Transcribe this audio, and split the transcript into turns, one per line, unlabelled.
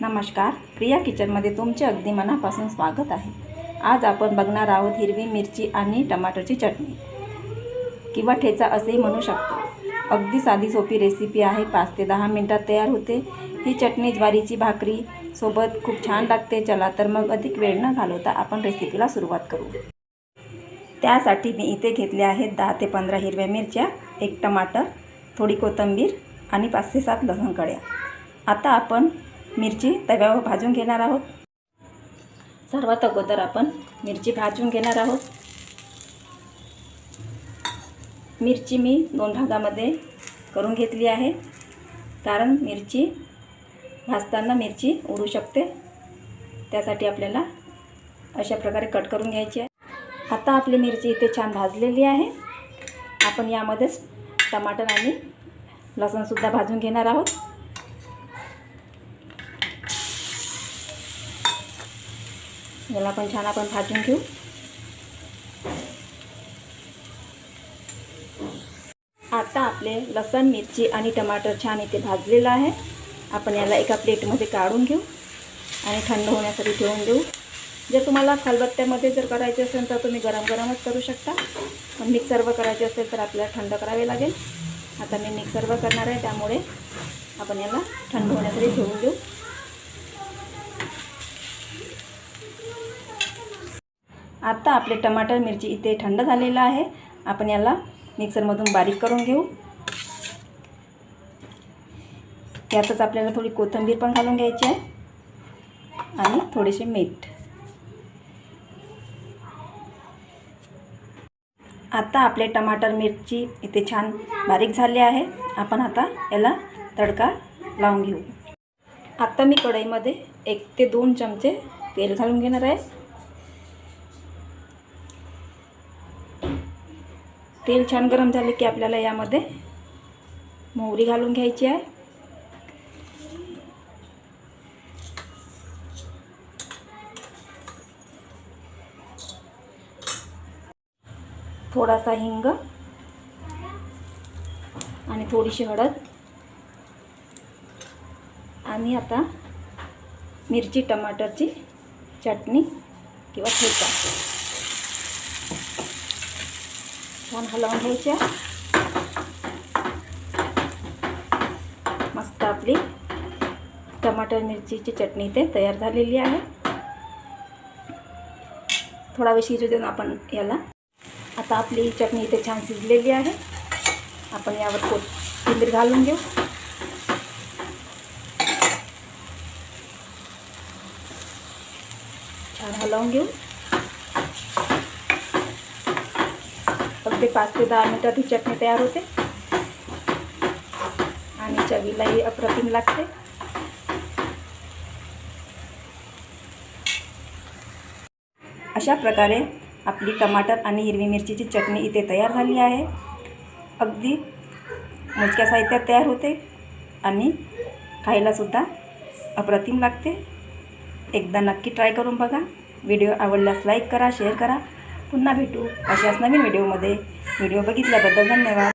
नमस्कार, प्रिया किचनमध्ये तुमचे अगदी मनापासून स्वागत आहे। आज आपण बघणार आहोत हिरवी मिरची आणि टमाटरची चटणी किंवा ठेचा असेही म्हणू शकतो। अगदी साधी सोपी रेसिपी आहे। 5 ते 10 मिनिटात तयार होते। ही चटणी ज्वारीची भाकरी सोबत खूप छान लागते। चला तर मग अधिक वेळ न घालवता आपण रेसिपीला सुरुवात करू। त्यासाठी मी इथे घेतले आहेत 10 ते 15 हिरव्या मिरच्या, 1 टमाटर, थोडी कोथिंबीर आणि 5 ते 7 लसूण कळ्या। आता आपण मिरची तव्यावर भाजून घेणार आहोत। सर्वात अगोदर आपण मिरची भाजून घेणार आहोत। मिरची मी 2 भागामध्ये करून घेतली आहे, कारण मिरची भाजताना मिरची उडू शकते। त्यासाठी आपल्याला अशा प्रकारे कट करून घ्यायची आहे। आता आपली मिरची इथे छान भाजलेली आहे। आपण यामध्येच टमाटर आणि लसूण सुद्धा भाजून घेणार आहोत। याला पण छान आपण भाजून घेऊ। आता आपले लसूण, मिरची आणि टमाटर छान इथे भाजलेलं आहे। आपण याला एका प्लेटमध्ये काढून घेऊ आणि थंड होण्यासाठी ठेवून देऊ। जर तुम्हाला खलबत्त्यामध्ये जर करायचे असेल तर तुम्ही गरमच करू शकता, पण मिक्सरवर करायचे असेल तर आपल्याला थंड करावे लागेल। आता मी मिक्सरवर करणार आहे, त्यामुळे आपण याला थंड होण्यासाठी ठेवून देऊ। आता आपले टमाटर मिरची इथे थंड झालेला आहे। आपण याला मिक्सरमधून बारीक करून घेऊ। यातच आपल्याला थोडी कोथिंबीर पण घालून घ्यायची आहे आणि थोडेसे मीठ। आता आपले टमाटर मिरची इथे छान बारीक झाले आहे। आपण आता याला तडका लावून घेऊ। आता मी कढईमध्ये 1 ते 2 चमचे तेल घालून घेणार आहे। तेल छान गरम झाले की आपल्याला यामध्ये मोहरी घालून घ्यायची आहे। थोडासा हिंग आणि थोडीशी हळद आणि आता मिरची टमाटरची चटणी किंवा ठेचा छान हलवून घ्यायची आहे। मस्त आपली टमाटर मिरचीची चटणी इथे तयार झालेली आहे। थोडा वेळ शिजू देऊन आपण याला, आता आपली चटणी इथे छान शिजलेली आहे। आपण यावर कोथिंबीर घालून घेऊ। छान हलवून घेऊ। अगदी 5 ते 10 मिनिटात ही चटणी तयार होते आणि चवीलाही अप्रतिम लागते। अशा प्रकारे आपली टमाटर आणि हिरवी मिरचीची चटणी इथे तयार झाली आहे। अगदी मोजक्या साहित्यात तयार होते आणि खायला सुद्धा अप्रतिम लागते। एकदा नक्की ट्राय करून बघा। व्हिडिओ आवडल्यास लाईक करा, शेअर करा। पुन्हा भेटू अशाच नवीन व्हिडिओमध्ये। व्हिडिओ बघितल्याबद्दल धन्यवाद।